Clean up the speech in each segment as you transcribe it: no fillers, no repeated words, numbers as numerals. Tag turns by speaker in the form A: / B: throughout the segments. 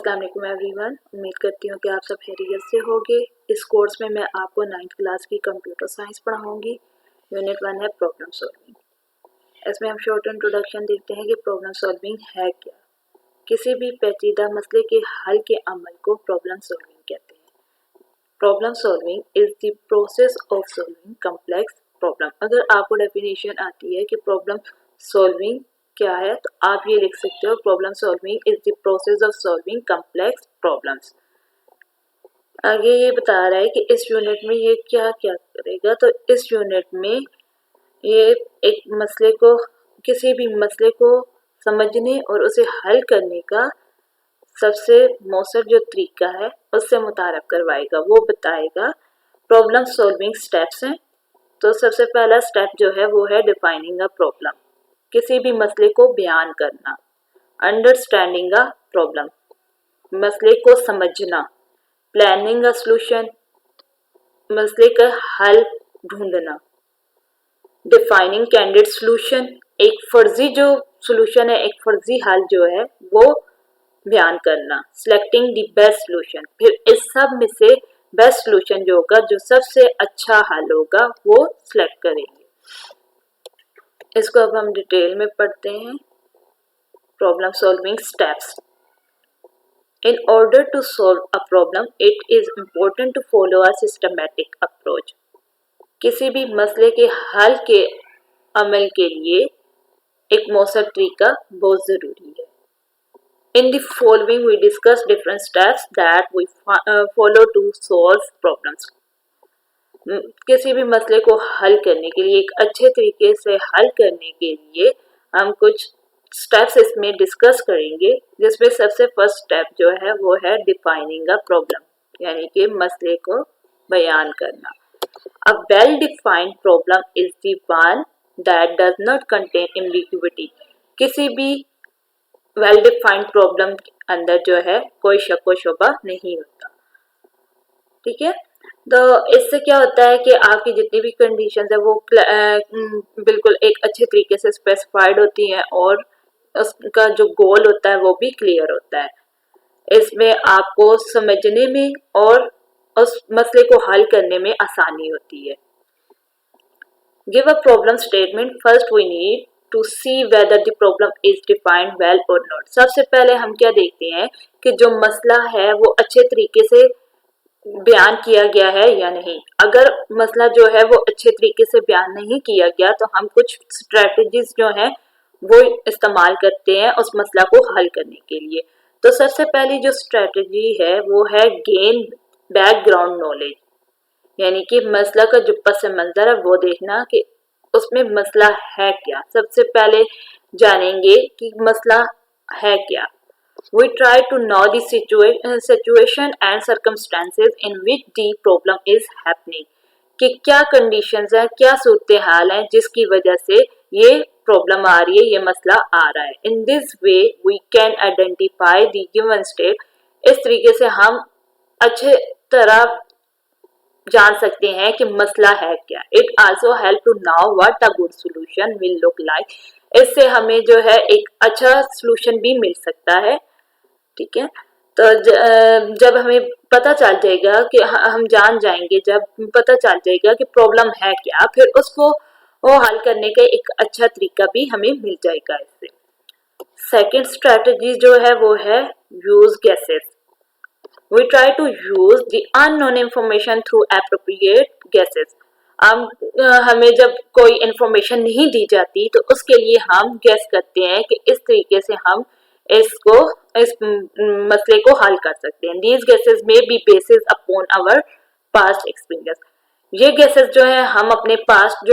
A: अस्सलाम वालेकुम एवरीवन, उम्मीद करती हूँ कि आप सब खैरियत से होंगे। इस कोर्स में मैं आपको 9th क्लास की कंप्यूटर साइंस पढ़ाऊँगी। यूनिट 1 है प्रॉब्लम सॉल्विंग। इसमें हम शॉर्ट इंट्रोडक्शन देखते हैं कि प्रॉब्लम सॉल्विंग है क्या। किसी भी पेचीदा मसले के हल के अमल को प्रॉब्लम सॉल्विंग कहते हैं। Problem solving is the process of solving complex problem. अगर आपको डेफिनेशन आती है कि प्रॉब्लम सॉल्विंग क्या है तो आप ये लिख सकते हो, problem solving is the process of solving complex problems. आगे ये बता रहा है कि इस यूनिट में ये क्या क्या करेगा। तो इस यूनिट में ये एक मसले को, किसी भी मसले को समझने और उसे हल करने का सबसे मौसर जो तरीका है उससे मुतारफ करवाएगा, वो बताएगा। प्रॉब्लम सॉल्विंग स्टेप्स हैं। तो सबसे पहला स्टेप जो है वो है डिफाइनिंग अ प्रॉब्लम, किसी भी मसले को बयान करना। अंडरस्टैंडिंग अ प्रॉब्लम, मसले को समझना। प्लानिंग अ सॉल्यूशन, मसले का हल ढूंढना। डिफाइनिंग कैंडिडेट सॉल्यूशन, एक फर्जी जो सॉल्यूशन है, एक फर्जी हल जो है वो बयान करना। सिलेक्टिंग द बेस्ट सॉल्यूशन, फिर इस सब में से बेस्ट सॉल्यूशन जो होगा, जो सबसे अच्छा हल होगा, वो सिलेक्ट करेंगे। इसको अब हम डिटेल में पढ़ते हैं। Problem solving steps. In order to solve a problem, it is important to follow a systematic approach. किसी भी मसले के हल के अमल के लिए एक मौसर तरीका बहुत ज़रूरी है। In the following, we discuss different steps that we follow to solve problems. किसी भी मसले को हल करने के लिए, एक अच्छे तरीके से हल करने के लिए हम कुछ स्टेप्स इसमें डिस्कस करेंगे, जिसमें सबसे फर्स्ट स्टेप जो है वो है डिफाइनिंग अ प्रॉब्लम, यानी कि मसले को बयान करना। A well defined problem is the one that does not contain ambiguity. किसी भी वेल डिफाइंड प्रॉब्लम के अंदर जो है कोई शक व शुबा नहीं होता। ठीक है, तो इससे क्या होता है कि आपकी जितनी भी कंडीशन है वो बिल्कुल एक अच्छे तरीके से स्पेसिफाइड होती हैं और उसका जो गोल होता है वो भी क्लियर होता है। इसमें आपको समझने में और उस मसले को हल करने में आसानी होती है। Give a problem statement. First we need to see whether the problem is defined well or not. सबसे पहले हम क्या देखते हैं कि जो मसला है वो अच्छे तरीके से बयान किया गया है या नहीं। अगर मसला जो है वो अच्छे तरीके से बयान नहीं किया गया तो हम कुछ स्ट्रेटजीज जो हैं वो इस्तेमाल करते हैं उस मसला को हल करने के लिए। तो सबसे पहली जो स्ट्रेटजी है वो है गेन बैकग्राउंड नॉलेज, यानी कि मसला का जो पस मंजर है वो देखना कि उसमें मसला है क्या। सबसे पहले जानेंगे कि मसला है क्या। We try to know the situation and circumstances in which the problem is happening. कि क्या कंडीशंस हैं, क्या सूरत हाल है जिसकी वजह से ये प्रॉब्लम आ रही है, ये मसला आ रहा है। In this way we can identify the given state. इस तरीके से हम अच्छे तरह जान सकते हैं कि मसला है क्या। It also help to know what a good solution will look like. इससे हमें जो है एक अच्छा सॉल्यूशन भी मिल सकता है। ठीक है, तो जब हमें पता चल जाएगा कि हम जान जाएंगे, जब पता चल जाएगा कि प्रॉब्लम है क्या, फिर उसको वो हल करने का एक अच्छा तरीका भी हमें मिल जाएगा इससे। सेकंड स्ट्रेटजी जो है वो है use guesses. We try to use the unknown information through appropriate guesses. हमें जब कोई इंफॉर्मेशन नहीं दी जाती तो उसके लिए हम गेस करते हैं कि इस तरीके से हम इस मसले को हल कर सकते हैं। These guesses may be based upon our past experience. ये गेसेस जो है हम अपने पास्ट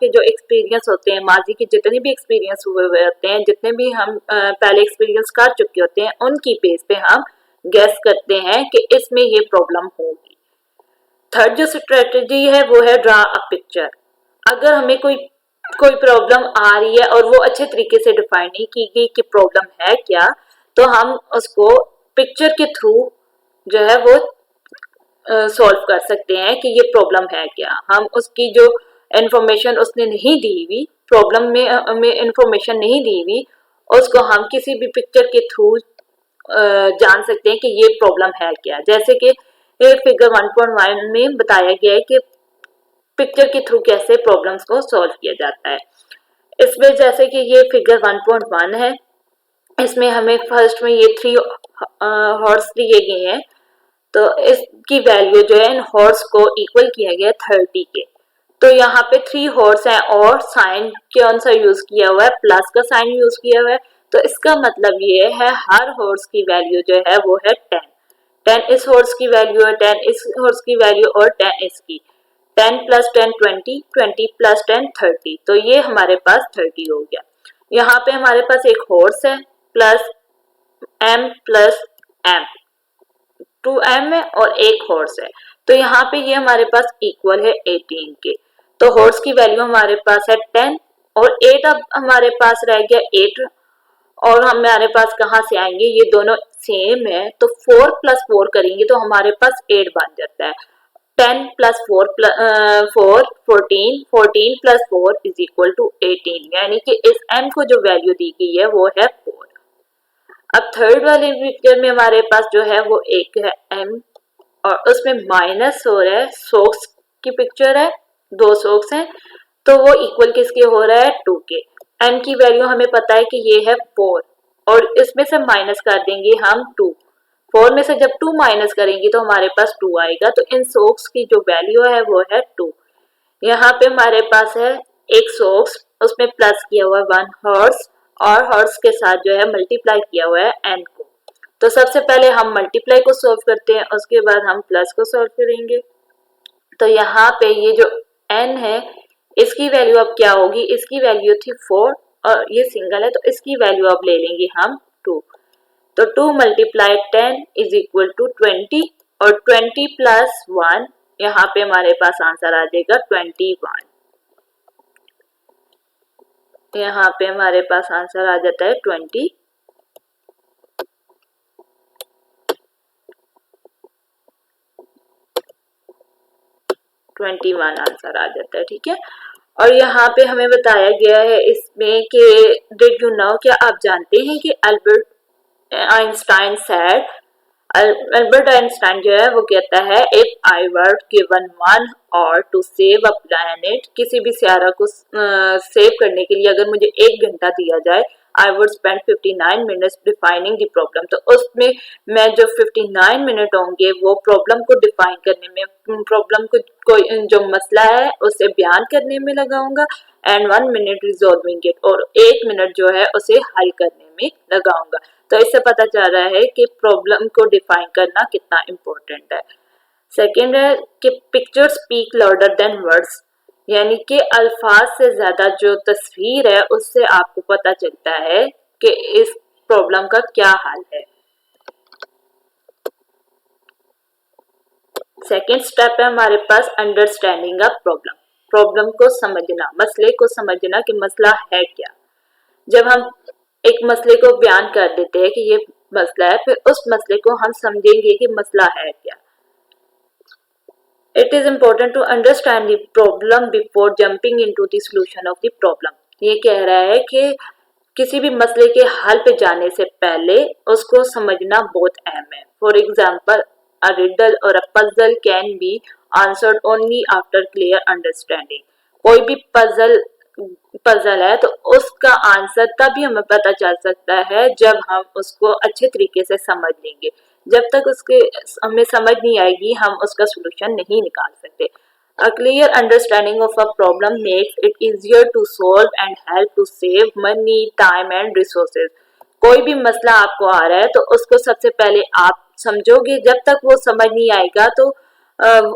A: के जो एक्सपीरियंस होते हैं, माजी के जितने भी एक्सपीरियंस हुए हुए होते हैं, जितने भी हम पहले एक्सपीरियंस कर चुके होते हैं, उनकी बेस पे हम गेस करते हैं कि इसमें ये प्रॉब्लम होगी। थर्ड जो स्ट्रेटजी है वो है ड्रा अ पिक्चर। अगर हमें कोई प्रॉब्लम आ रही है और वो अच्छे तरीके से डिफाइन नहीं की गई कि प्रॉब्लम है क्या, तो हम उसको पिक्चर के थ्रू जो है वो सॉल्व कर सकते हैं कि ये प्रॉब्लम है क्या। हम उसकी जो इंफॉर्मेशन उसने नहीं दी हुई, प्रॉब्लम में इंफॉर्मेशन नहीं दी हुई, उसको हम किसी भी पिक्चर के थ्रू जान सकते हैं कि ये प्रॉब्लम है क्या। जैसे कि फिगर 1.1 में बताया गया है कि पिक्चर के थ्रू कैसे प्रॉब्लम्स को सॉल्व किया जाता है। इसमें जैसे कि ये फिगर 1.1 है, इसमें हमें फर्स्ट में ये 3 हॉर्स दिए गए हैं, तो इसकी वैल्यू जो है इन हॉर्स को इक्वल किया गया 30 के। तो यहाँ पे 3 हॉर्स है और साइन कौन सा यूज किया हुआ है, प्लस का साइन यूज किया हुआ है। तो इसका मतलब ये है हर हॉर्स की वैल्यू जो है वो है 10। 10 इस हॉर्स की वैल्यू है, 10 इस हॉर्स की वैल्यू और 10 इसकी। 10 प्लस 10 20, 20 प्लस 10 30। तो ये हमारे पास 30 हो गया। यहाँ पे हमारे पास एक हॉर्स है प्लस m, 2m है और एक हॉर्स है। तो यहाँ पे ये हमारे पास इक्वल है 18 के। तो हॉर्स की वैल्यू हमारे पास है 10 और 8 अब हमारे पास रह गया 8 और हमारे पास कहाँ से आएंगे, ये दोनों सेम है तो 4 प्लस 4 करेंगे तो हमारे पास 8 बन जाता है। 10 plus 4 4 14, 14 plus 4 is equal to 18, यानी कि इस m को जो वैल्यू दी गई है वो है 4। अब थर्ड वाले पिक्चर में हमारे पास जो है वो एक है m और उसमें माइनस हो रहा है, सॉक्स की पिक्चर है, 2 सॉक्स हैं, तो वो इक्वल किसके हो रहा है 2 के। m की वैल्यू हमें पता है कि ये है 4 और इसमें से माइनस कर देंगे हम 2। 4 में से जब 2 माइनस करेंगे तो हमारे पास 2 आएगा। तो इन सॉक्स की जो वैल्यू है वो है 2। यहाँ पे हमारे पास है एक सॉक्स, उसमें प्लस किया हुआ है 1 हॉर्स और हॉर्स के साथ जो है मल्टीप्लाई किया हुआ है n को। तो सबसे पहले हम मल्टीप्लाई को सॉल्व करते हैं, उसके बाद हम प्लस को सॉल्व करेंगे। तो यहाँ पे ये जो n है इसकी वैल्यू अब क्या होगी, इसकी वैल्यू थी 4 और ये सिंगल है तो इसकी वैल्यू अब ले लेंगे हम 2। तो 2 मल्टीप्लाई 10 इज इक्वल टू 20 और 20 प्लस 1, यहाँ पे हमारे पास आंसर आ जाएगा 21। यहाँ पे हमारे पास आंसर आ जाता है 21 आंसर आ जाता है, ठीक है। और यहाँ पे हमें बताया गया है इसमें कि डिड यू नो, क्या आप जानते हैं कि Albert Einstein said, Albert Einstein जो है वो कहता है if I were given 1 hour to save a planet, किसी भी सियारा को सेव करने के लिए अगर मुझे 1 घंटा दिया जाए, I would spend 59 minutes defining the problem. तो उसमें मैं जो 59 मिनट होंगे वो प्रॉब्लम को डिफाइन करने में, प्रॉब्लम को कोई जो मसला है उसे बयान करने में लगाऊंगा एंड 1 मिनट रिजॉल्विंग इट, और 1 मिनट जो है उसे हल करने में लगाऊंगा। तो इससे पता चल रहा है कि प्रॉब्लम को डिफाइन करना कितना इम्पोर्टेंट है। सेकेंड है कि picture speak louder than words, यानी कि अल्फाज से ज्यादा जो तस्वीर है उससे आपको पता चलता है कि इस प्रॉब्लम का क्या हल है। सेकेंड स्टेप है हमारे पास अंडरस्टैंडिंग अ प्रॉब्लम, प्रॉब्लम को समझना, मसले को समझना कि मसला है क्या। जब हम एक मसले को बयान कर देते हैं कि ये मसला है, फिर उस मसले को हम समझेंगे कि मसला है क्या। It is important to understand the problem before jumping into the solution of the problem। ये कह रहा है कि किसी भी मसले के हल पे जाने से पहले उसको समझना बहुत अहम है। For example a riddle or a puzzle can be answered only after clear understanding। कोई भी पजल है तो उसका आंसर तभी हमें पता चल सकता है जब हम उसको अच्छे तरीके से समझ लेंगे। जब तक उसके हमें समझ नहीं आएगी हम उसका सोल्यूशन नहीं निकाल सकते। A clear understanding of a problem makes it easier to solve and help to save money, time and resources। कोई भी मसला आपको आ रहा है तो उसको सबसे पहले आप समझोगे, जब तक वो समझ नहीं आएगा तो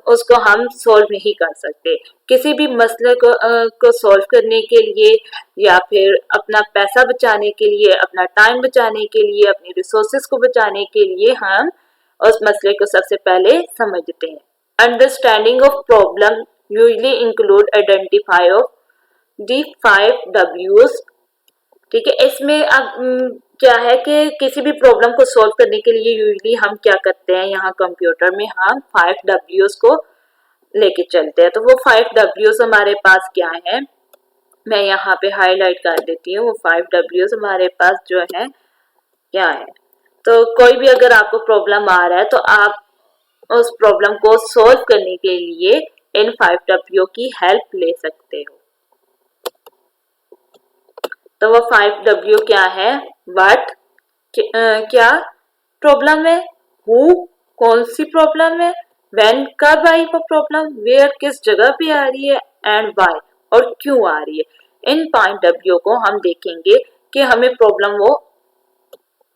A: उसको हम सॉल्व नहीं कर सकते। किसी भी मसले को सॉल्व करने के लिए या फिर अपना पैसा बचाने के लिए, अपना टाइम बचाने के लिए, अपनी रिसोर्सेज को बचाने के लिए हम उस मसले को सबसे पहले समझते हैं। Understanding of problem usually include identify of the 5 W's। ठीक है, इसमें अब क्या है कि किसी भी प्रॉब्लम को सॉल्व करने के लिए यूजुअली हम क्या करते हैं, यहाँ कंप्यूटर में हम 5 W's को लेके चलते हैं। तो वो 5 W's हमारे पास क्या है, मैं यहाँ पे हाईलाइट कर देती हूँ। वो 5 W's हमारे पास जो है क्या है। तो कोई भी अगर आपको प्रॉब्लम आ रहा है तो आप उस प्रॉब्लम को सॉल्व करने के लिए इन 5W की हेल्प ले सकते हो। तो वो 5W क्या है? व्हाट, क्या प्रॉब्लम है, हु कौन सी प्रॉब्लम है, व्हेन कब आई वो प्रॉब्लम, वेयर किस जगह पे आ रही है, एंड व्हाई और क्यों आ रही है। इन 5W को हम देखेंगे कि हमें प्रॉब्लम वो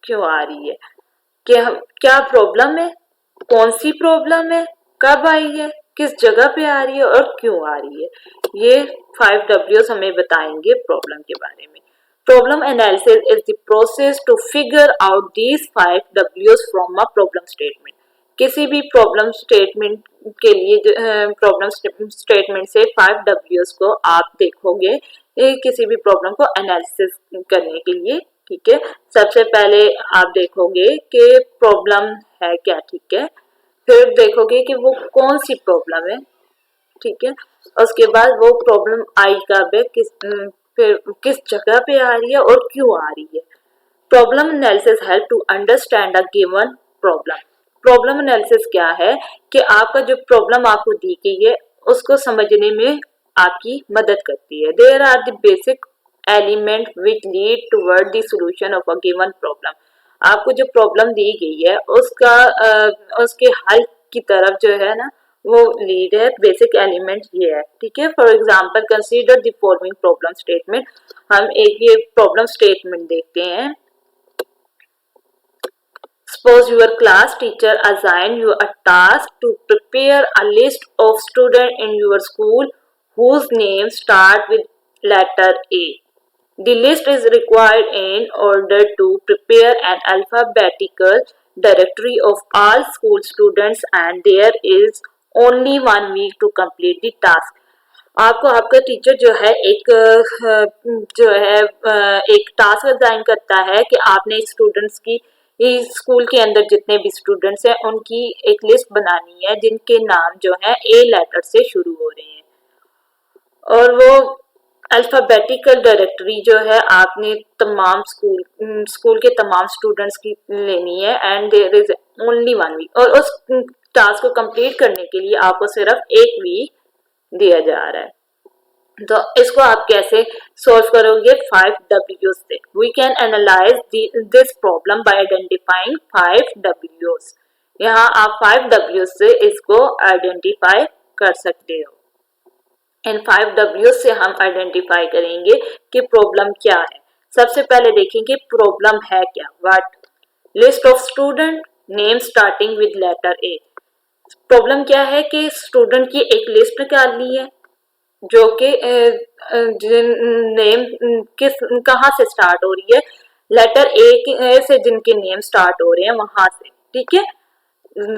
A: क्यों आ रही है, कि हम क्या प्रॉब्लम है, कौन सी प्रॉब्लम है, कब आई है, किस जगह पे आ रही है और क्यों आ रही है। ये 5Ws हमें बताएंगे प्रॉब्लम के बारे में। Problem analysis is the process to figure out these 5Ws from a problem statement. किसी भी प्रॉब्लम स्टेटमेंट के लिए प्रॉब्लम स्टेटमेंट से 5Ws को आप देखोगे किसी भी प्रॉब्लम को एनालिसिस करने के लिए। ठीक है, सबसे पहले आप देखोगे कि प्रॉब्लम है क्या, ठीक है, फिर देखोगे कि वो कौन सी प्रॉब्लम है, ठीक है, उसके बाद वो प्रॉब्लम आई कब है, फिर किस जगह पे आ रही है और क्यों आ रही है। Problem analysis help to understand a given problem. Problem analysis क्या है कि आपका जो प्रॉब्लम आपको दी गई है उसको समझने में आपकी मदद करती है। There are the basic element which lead toward the solution of a given problem. आपको जो प्रॉब्लम दी गई है उसका उसके हल की तरफ जो है ना वो लीड है, बेसिक एलिमेंट ये है। ठीक है, for example consider the following problem statement. हम एक ये प्रॉब्लम स्टेटमेंट देखते हैं। Suppose your class teacher assign you a task to prepare a list of students in your school whose names start with letter A. The list is required in order to prepare an alphabetical directory of all school students, and there is only 1 week to complete the task. आपको आपका teacher जो है एक task assign करता है कि आपने students की स्कूल के अंदर जितने भी स्टूडेंट्स हैं उनकी एक लिस्ट बनानी है जिनके नाम जो है ए लेटर से शुरू हो रहे हैं, और वो अल्फाबेटिकल डायरेक्टरी जो है आपने तमाम स्कूल के तमाम स्टूडेंट्स की लेनी है, and there is only 1 week, और उस टास्क को कंप्लीट करने के लिए आपको सिर्फ 1 वीक दिया जा रहा है। तो इसको आप कैसे सॉल्व करोगे? 5W से। We can analyse this problem by identifying 5Ws। यहाँ आप 5W से इसको आइडेंटिफाई कर सकते हो। इन 5W से हम आइडेंटिफाई करेंगे कि प्रॉब्लम क्या है। सबसे पहले देखेंगे प्रॉब्लम है क्या। What, list of student, name starting with letter A. Problem क्या है कि स्टूडेंट की एक लिस्ट निकालनी है जो कि नेम किस कहाँ से स्टार्ट हो रही है, लेटर ए से जिनके नेम स्टार्ट हो रहे हैं वहां से। ठीक है,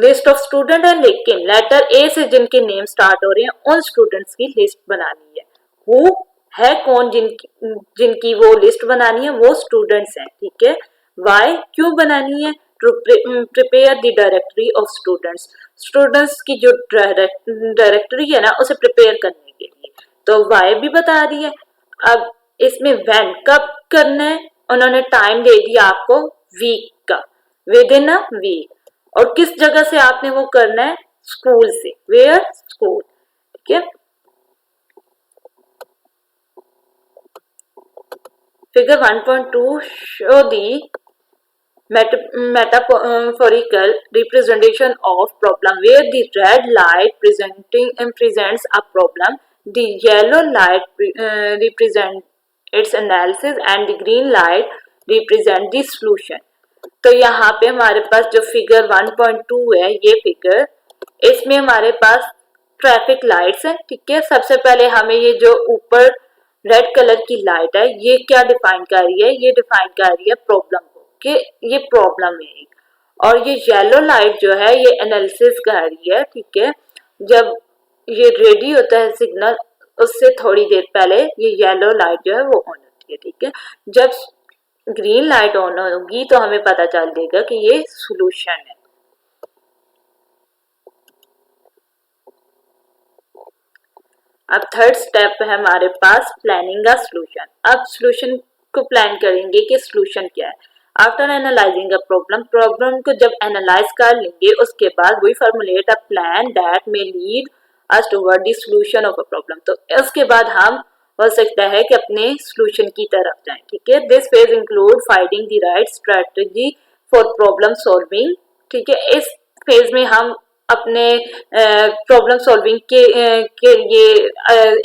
A: लिस्ट ऑफ स्टूडेंट है लेकिन लेटर ए से जिनके नेम स्टार्ट हो रहे हैं उन स्टूडेंट्स की लिस्ट बनानी है। हु है कौन जिनकी वो लिस्ट बनानी है, वो स्टूडेंट्स हैं। ठीक है, वाई क्यों बनानी है, to prepare the directory of students. Students की जो डायरेक्टरी है ना उसे प्रिपेयर करने के लिए, तो वाई भी बता रही है। अब इसमें व्हेन कब करना है, उन्होंने टाइम दे दिया आपको वीक का, विद इन अ वीक, और किस जगह से आपने वो करना है, स्कूल से, वेयर, स्कूल। ठीक है, figure 1.2 show the metaphorical representation of problem where the red light presents a problem, the yellow light represents its analysis, and the green light represents the solution. तो यहाँ पे हमारे पास जो फिगर 1.2 है, ये फिगर, इसमें हमारे पास ट्रैफिक लाइट्स है। ठीक है, सबसे पहले हमें ये जो ऊपर रेड कलर की लाइट है ये क्या डिफाइन कर रही है, ये डिफाइन कर रही है प्रॉब्लम को कि ये प्रॉब्लम है एक, और ये येलो लाइट जो है ये एनालिसिस कर रही है। ठीक है, जब ये रेडी होता है सिग्नल उससे थोड़ी देर पहले ये येलो लाइट जो है वो ऑन होती है। ठीक है, जब ग्रीन लाइट ऑन होगी तो हमें पता चल देगा कि ये सॉल्यूशन है। अब थर्ड स्टेप है हमारे पास प्लानिंग का सॉल्यूशन। अब सॉल्यूशन को प्लान करेंगे कि सॉल्यूशन क्या है। आफ्टर एनालाइजिंग अ प्रॉब्लम को जब एनालाइज कर लेंगे उसके बाद we formulate a plan that may lead us toward the solution of a problem. तो उसके बाद हम हो सकता है कि अपने सॉल्यूशन की तरफ जाएं। ठीक है, this phase include finding the right strategy for problem solving. ठीक है, इस फेज में हम अपने प्रॉब्लम सॉल्विंग के लिए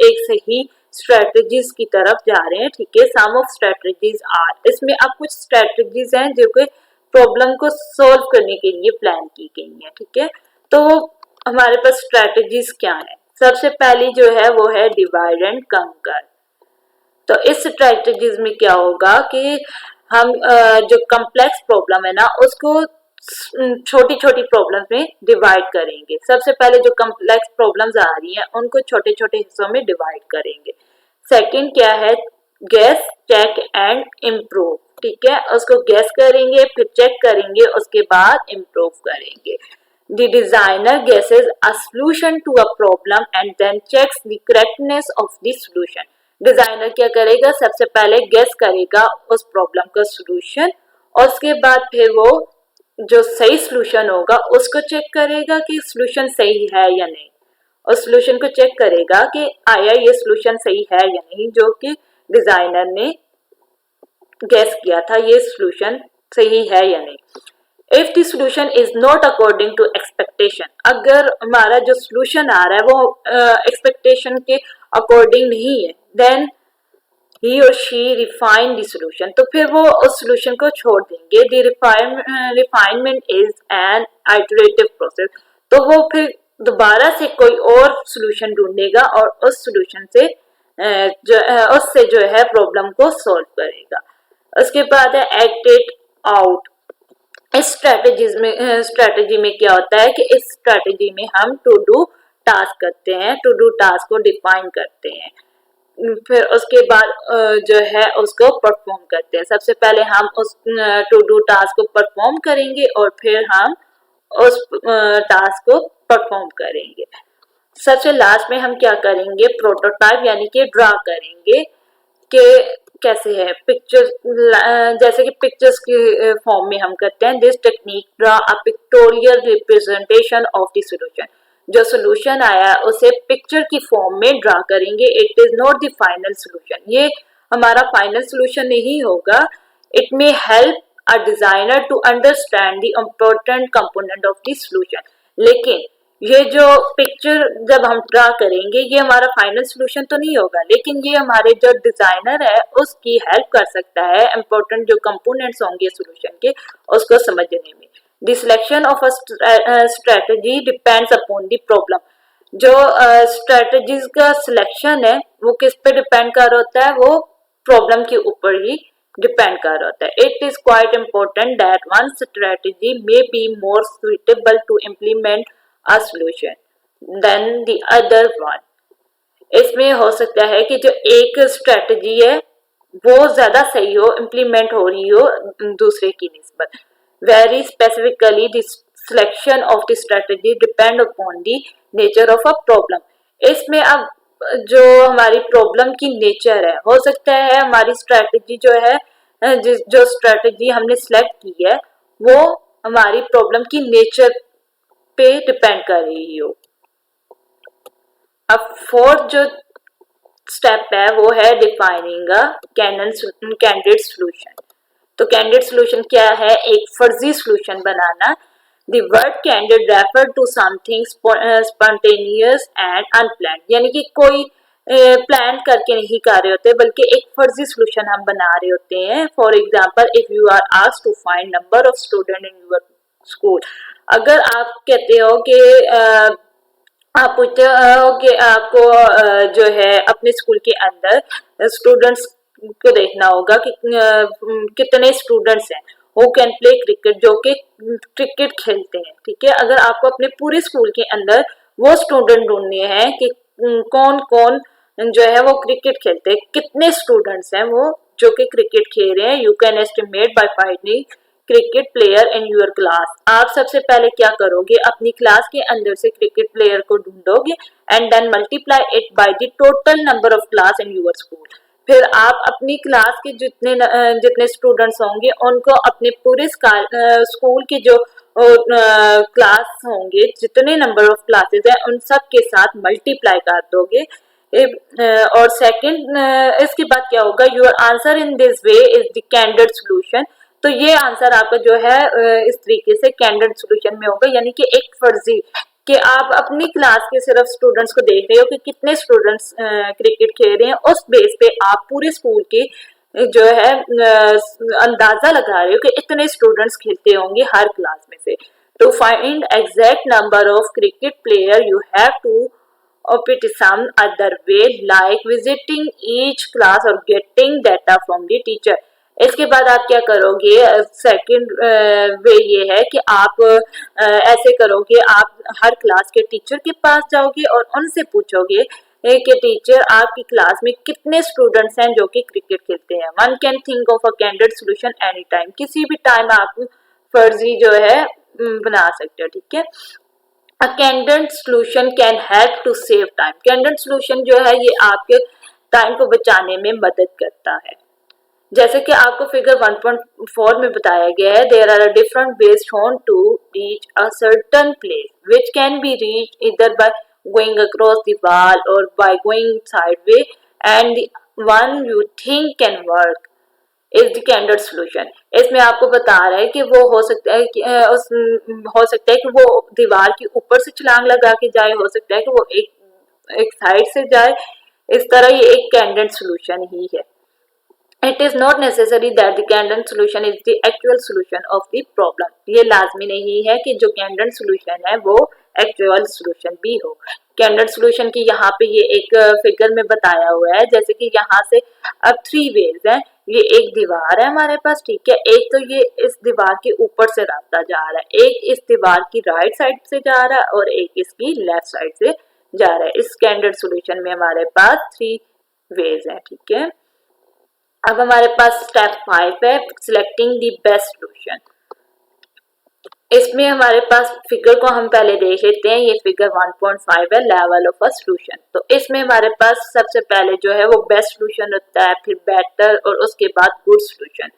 A: एक सही स्ट्रेटजीज की तरफ जा रहे हैं। ठीक है, सम ऑफ स्ट्रेटजीज आर, इसमें अब कुछ स्ट्रेटजीज हैं जो कि प्रॉब्लम को सॉल्व करने के लिए प्लान की गई है। ठीक है, तो हमारे पास स्ट्रेटजीज क्या है? सबसे पहली जो है वो है डिवाइड एंड कंकर। तो इस स्ट्रेटजीज में क्या होगा कि हम जो कम्प्लेक्स प्रॉब्लम है ना उसको छोटी छोटी प्रॉब्लम में डिवाइड करेंगे। सबसे पहले जो कम्प्लेक्स प्रॉब्लम्स आ रही हैं उनको छोटे छोटे हिस्सों में डिवाइड करेंगे। सेकंड क्या है? Guess, check and improve. ठीक है, उसको गेस करेंगे, फिर चेक करेंगे, उसके बाद इम्प्रूव करेंगे। The designer guesses a solution to a problem and then checks the correctness of the solution. Designer क्या करेगा? सबसे पहले गेस करेगा उस प्रॉब्लम का सॉल्यूशन और उसके बाद फिर वो जो सही सॉल्यूशन होगा उसको चेक करेगा कि सॉल्यूशन सही है या नहीं, और सॉल्यूशन को चेक करेगा कि आया ये सॉल्यूशन सही है या नहीं जो कि डिजाइनर ने गेस किया था, ये सॉल्यूशन सही है या नहीं। If the solution is not according to expectation, अगर हमारा जो सॉल्यूशन आ रहा है वो एक्सपेक्टेशन के अकॉर्डिंग नहीं है, देन ही और शी रिफाइन द सॉल्यूशन, तो फिर वो उस सॉल्यूशन को छोड़ देंगे। The refinement is an iterative process, तो वो फिर दोबारा से कोई और सॉल्यूशन ढूंढेगा और उस सॉल्यूशन से उससे जो है प्रॉब्लम को सॉल्व करेगा। उसके बाद है एक्ट इट आउट। इस स्ट्रेटेजी में क्या होता है कि इस स्ट्रेटेजी में हम टू डू टास्क करते हैं, टू डू टास्क को डिफाइन करते हैं, फिर उसके बाद जो है उसको परफॉर्म करते हैं। सबसे पहले हम उस टू डू टास्क को परफॉर्म करेंगे और फिर हम उस टास्क को परफॉर्म करेंगे। सबसे लास्ट में हम क्या करेंगे? प्रोटोटाइप यानी कि ड्रा करेंगे कि कैसे है पिक्चर, जैसे कि पिक्चर्स के फॉर्म में हम करते हैं। This technique draw a pictorial representation of the solution, जो सॉल्यूशन आया उसे पिक्चर की फॉर्म में ड्रा करेंगे। It is not the final solution, ये हमारा फाइनल सॉल्यूशन नहीं होगा। It may help a designer to understand the important component of the solution, लेकिन ये जो पिक्चर जब हम ड्रा करेंगे ये हमारा फाइनल सॉल्यूशन तो नहीं होगा, लेकिन ये हमारे जो डिजाइनर है उसकी हेल्प कर सकता है इम्पोर्टेंट जो कंपोनेंट्स होंगे सॉल्यूशन के उसको समझने में। The selection of a strategy depends upon the problem, जो स्ट्रेटजीज का सिलेक्शन है वो किस पे डिपेंड कर होता है? वो प्रॉब्लम के ऊपर ही डिपेंड कर होता है। It is quite important that one strategy may be more suitable to implement a solution than the other one। इसमें हो सकता है कि जो एक स्ट्रेटजी है वो ज्यादा सही हो, इम्प्लीमेंट हो रही हो दूसरे की निस्बत। Very specifically the selection of the strategy depend upon the nature of a problem. इसमें अब जो हमारी प्रॉब्लम की नेचर है, हो सकता है हमारी स्ट्रेटजी जो है जो स्ट्रेटजी हमने सिलेक्ट की है वो हमारी प्रॉब्लम की नेचर पे डिपेंड कर रही हो। अब फोर्थ जो स्टेप है वो है डिफाइनिंग अ कैंडिडेट सॉल्यूशन। तो कैंडिडेट सॉल्यूशन क्या है? एक फर्जी सॉल्यूशन बनाना। The word candidate refer to something spontaneous and unplanned, यानी कि कोई प्लान करके नहीं कर रहे होते बल्कि एक फर्जी सॉल्यूशन हम बना रहे होते हैं। For example, if you are asked to find number of student in your school, अगर आप कहते हो कि आप पूछते हो कि आपको जो है अपने स्कूल के अंदर स्टूडेंट्स को देखना होगा कि कितने स्टूडेंट्स हैं हु कैन प्ले क्रिकेट, जो कि क्रिकेट खेलते हैं। ठीक है, अगर आपको अपने पूरे स्कूल के अंदर वो स्टूडेंट ढूंढने हैं कि कौन कौन जो है वो क्रिकेट खेलते हैं, कितने स्टूडेंट्स हैं वो जो कि क्रिकेट खेल रहे हैं, you can estimate by finding cricket player in your class. आप सबसे पहले क्या करोगे? अपनी क्लास के अंदर से क्रिकेट प्लेयर को ढूंढोगे and then multiply it by the total number of class in your school. फिर आप अपनी क्लास के जितने स्टूडेंट्स होंगे उनको अपने पूरे स्कूल के जो क्लास होंगे, जितने नंबर ऑफ क्लासेस हैं उन सब के साथ मल्टीप्लाई कर दोगे। और सेकंड, इसके बाद क्या होगा, your answer in this way is the candidate solution. तो ये आंसर आपका जो है इस तरीके से कैंडिडेट सोल्यूशन में होगा, यानी कि एक फर्जी कि आप अपनी क्लास के सिर्फ स्टूडेंट्स को देख रहे हो कि कितने स्टूडेंट्स क्रिकेट खेल रहे हैं, उस बेस पे आप पूरे स्कूल के जो है अंदाजा लगा रहे हो कि इतने स्टूडेंट्स खेलते होंगे हर क्लास में से। To find exact number of cricket player you have to of it some other way like visiting each class or getting data from the teacher। इसके बाद आप क्या करोगे, सेकंड वे ये है कि आप ऐसे करोगे, आप हर क्लास के टीचर के पास जाओगे और उनसे पूछोगे कि टीचर आपकी क्लास में कितने स्टूडेंट्स हैं जो कि क्रिकेट खेलते हैं। One can think of a candidate solution any time, किसी भी टाइम आप फर्जी जो है बना सकते हो, ठीक है। A candidate solution can help to save time। candidate solution जो है ये आपके टाइम को बचाने में मदद करता है। जैसे कि आपको फिगर 1.4 में बताया गया है, there are different ways shown to reach a certain place which can be reached either by going across the wall or by going sideways and the one you think can work is the candidate solution. इसमें आपको बता रहा है कि वो हो सकता है कि हो सकता है कि वो दीवार के ऊपर से छलांग लगा के जाए, हो सकता है कि वो एक साइड से जाए। इस तरह ये एक कैंडिडेट सोल्यूशन ही है। It is not necessary that the candidate solution is the actual solution of the problem. ये लाजमी नहीं है कि जो कैंडिडेट सोल्यूशन है वो एक्चुअल सोल्यूशन भी हो। कैंडिडेट सोल्यूशन की यहाँ पे ये एक फिगर में बताया हुआ है, जैसे कि यहाँ से अब 3 वेज हैं। ये एक दीवार है हमारे पास, ठीक है, एक तो ये इस दीवार के ऊपर से रास्ता जा रहा है, एक इस दीवार की राइट साइड से जा रहा है और एक इसकी लेफ्ट साइड से जा रहा है। इस कैंडिडेट सोल्यूशन में हमारे पास 3 वेज हैं, ठीक है। अब हमारे पास स्टेप 5 है, सिलेक्टिंग द बेस्ट सोल्यूशन। इसमें हमारे पास फिगर को हम पहले देख लेते हैं। ये फिगर 1.5 है, लेवल ऑफ अ सोल्यूशन। तो इसमें हमारे पास सबसे पहले जो है वो बेस्ट सोल्यूशन होता है, फिर बेटर और उसके बाद गुड सोल्यूशन।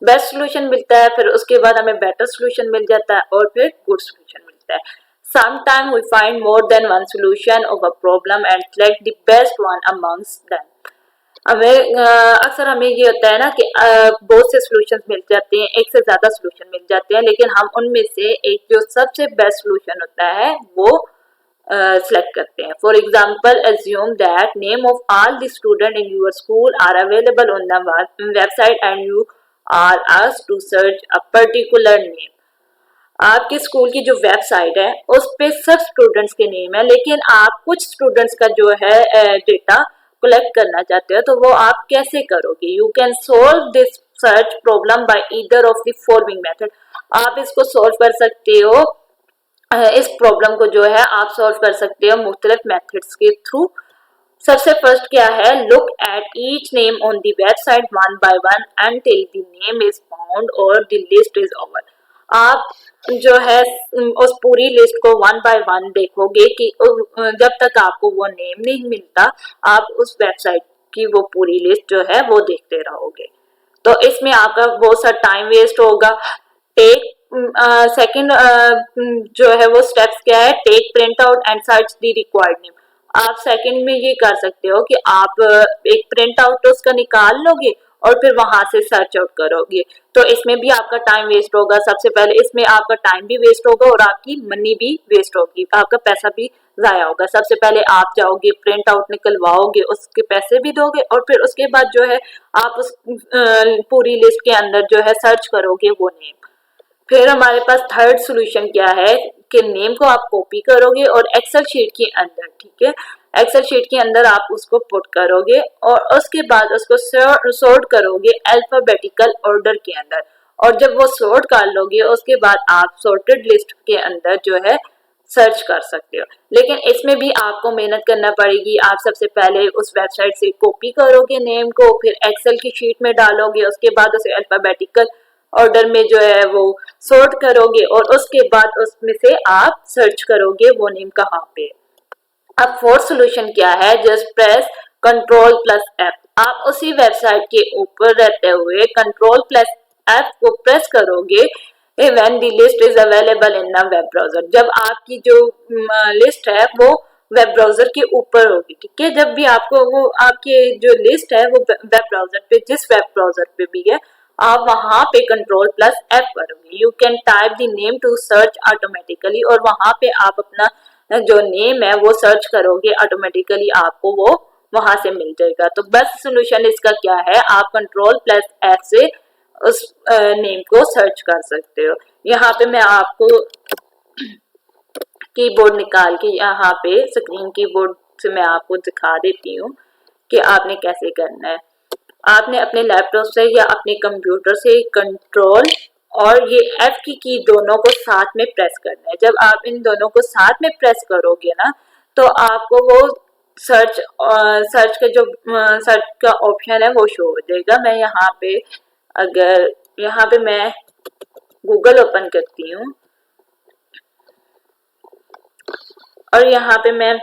A: बेस्ट सोल्यूशन मिलता है, फिर उसके बाद हमें बेटर सोल्यूशन मिल जाता है और फिर गुड सोल्यूशन मिलता है। Sometimes we find more than one solution of a problem and select the best one amongst them। अक्सर हमें ये होता है ना कि बहुत से सॉल्यूशंस मिल जाते हैं, एक से ज्यादा सॉल्यूशन मिल जाते हैं, लेकिन हम उनमें से एक जो सबसे बेस्ट सॉल्यूशन होता है वो सिलेक्ट करते हैं। For example, assume that name of all the student in your school are available on the website and you are asked to search a particular name। आपके स्कूल की जो वेबसाइट है उस पे सब स्टूडेंट्स के नेम है, लेकिन आप कुछ स्टूडेंट्स का जो है डेटा कलेक्ट करना चाहते हो, तो वो आप कैसे करोगे। You can solve this search problem by either of the following method. आप इसको सोल्व कर सकते हो, इस प्रॉब्लम को जो है आप सोल्व कर सकते हो मुख्तलिफ मेथड्स के थ्रू। सबसे फर्स्ट क्या है, look at each name on the website one by one until the name is found or the list is over। आप जो है उस पूरी लिस्ट को 1 बाय 1 देखोगे कि जब तक आपको वो नेम नहीं मिलता आप उस वेबसाइट की वो पूरी लिस्ट जो है वो देखते रहोगे। तो इसमें आपका बहुत सा टाइम वेस्ट होगा। टेक सेकंड जो है वो स्टेप्स क्या है, take print out and search the required name. आप सेकंड में ये कर सकते हो कि आप एक प्रिंट आउट उसका निकाल लोगे और फिर वहां से सर्च आउट करोगे। तो इसमें भी आपका टाइम वेस्ट होगा। सबसे पहले इसमें आपका टाइम भी वेस्ट होगा और आपकी मनी भी वेस्ट होगी, आपका पैसा भी जाया होगा। सबसे पहले आप जाओगे, प्रिंट आउट निकलवाओगे, उसके पैसे भी दोगे और फिर उसके बाद जो है आप उस पूरी लिस्ट के अंदर जो है सर्च करोगे वो नेम। फिर हमारे पास थर्ड सॉल्यूशन क्या है कि नेम को आप कॉपी करोगे और एक्सेल शीट के अंदर, ठीक है, एक्सेल शीट के अंदर आप उसको पुट करोगे और उसके बाद उसको सॉर्ट करोगे अल्फाबेटिकल ऑर्डर के अंदर। और जब वो सॉर्ट कर लोगे उसके बाद आप सॉर्टेड लिस्ट के अंदर जो है सर्च कर सकते हो। लेकिन इसमें भी आपको मेहनत करना पड़ेगी। आप सबसे पहले उस वेबसाइट से कॉपी करोगे नेम को, फिर एक्सेल की शीट में डालोगे, उसके बाद उसे अल्फाबेटिकल ऑर्डर में जो है वो सॉर्ट करोगे और उसके बाद उसमें से आप सर्च करोगे वो नेम कहाँ पे। अब फोर्थ सॉल्यूशन क्या है, जस्ट प्रेस Ctrl+F। आप उसी वेबसाइट के ऊपर रहते हुए Ctrl+F को प्रेस करोगे when the list is available in a web browser। जब आपकी जो लिस्ट है वो वेब ब्राउजर के ऊपर होगी, ठीक है। जब भी आपको वो आपकी जो लिस्ट है वो वेब ब्राउजर पे, जिस वेब ब्राउजर पे भी है, आप वहां पे Ctrl+F करोगे। You can type the name to search automatically, और वहां पे आप अपना जो नेम है वो सर्च करोगे, ऑटोमेटिकली आपको वो वहां से मिल जाएगा। तो बस सोल्यूशन इसका क्या है, आप Ctrl+F से उस नेम को सर्च कर सकते हो। यहाँ पे मैं आपको कीबोर्ड निकाल के यहाँ पे स्क्रीन कीबोर्ड से मैं आपको दिखा देती हूँ कि आपने कैसे करना है। आपने अपने लैपटॉप से या अपने कंप्यूटर से कंट्रोल और ये F की दोनों को साथ में प्रेस करना है। जब आप इन दोनों को साथ में प्रेस करोगे ना, तो आपको वो सर्च का जो सर्च का ऑप्शन है वो शो हो जाएगा। मैं यहाँ पे अगर यहाँ पे मैं गूगल ओपन करती हूँ और यहाँ पे मैं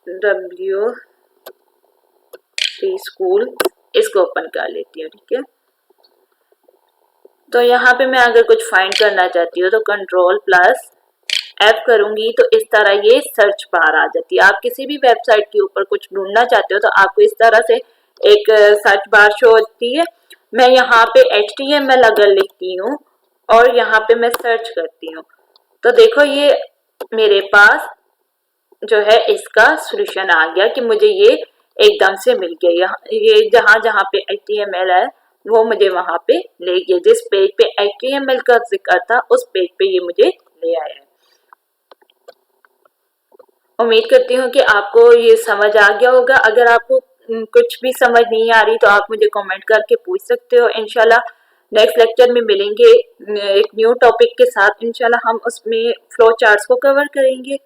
A: WC स्कूल इसको ओपन कर लेती हूँ, ठीक है। तो यहाँ पे मैं अगर कुछ फाइंड करना चाहती हूँ तो Ctrl+F करूंगी तो इस तरह ये सर्च बार आ जाती है। आप किसी भी वेबसाइट के ऊपर कुछ ढूंढना चाहते हो तो आपको इस तरह से एक सर्च बार शो होती है। मैं यहाँ पे HTML अगर लिखती हूँ और यहाँ पे मैं सर्च करती हूँ तो देखो ये मेरे पास जो है इसका सॉल्यूशन आ गया कि मुझे ये एकदम से मिल गया। ये जहां जहां पे HTML है वो मुझे वहां पे ले गया। जिस पेज पे HTML का जिक्र था उस पेज पे ये मुझे ले आया है। उम्मीद करती हूँ कि आपको ये समझ आ गया होगा। अगर आपको कुछ भी समझ नहीं आ रही तो आप मुझे कमेंट करके पूछ सकते हो। इंशाल्लाह नेक्स्ट लेक्चर में मिलेंगे एक न्यू टॉपिक के साथ। इंशाल्लाह हम उसमें फ्लो चार्ट्स को कवर करेंगे।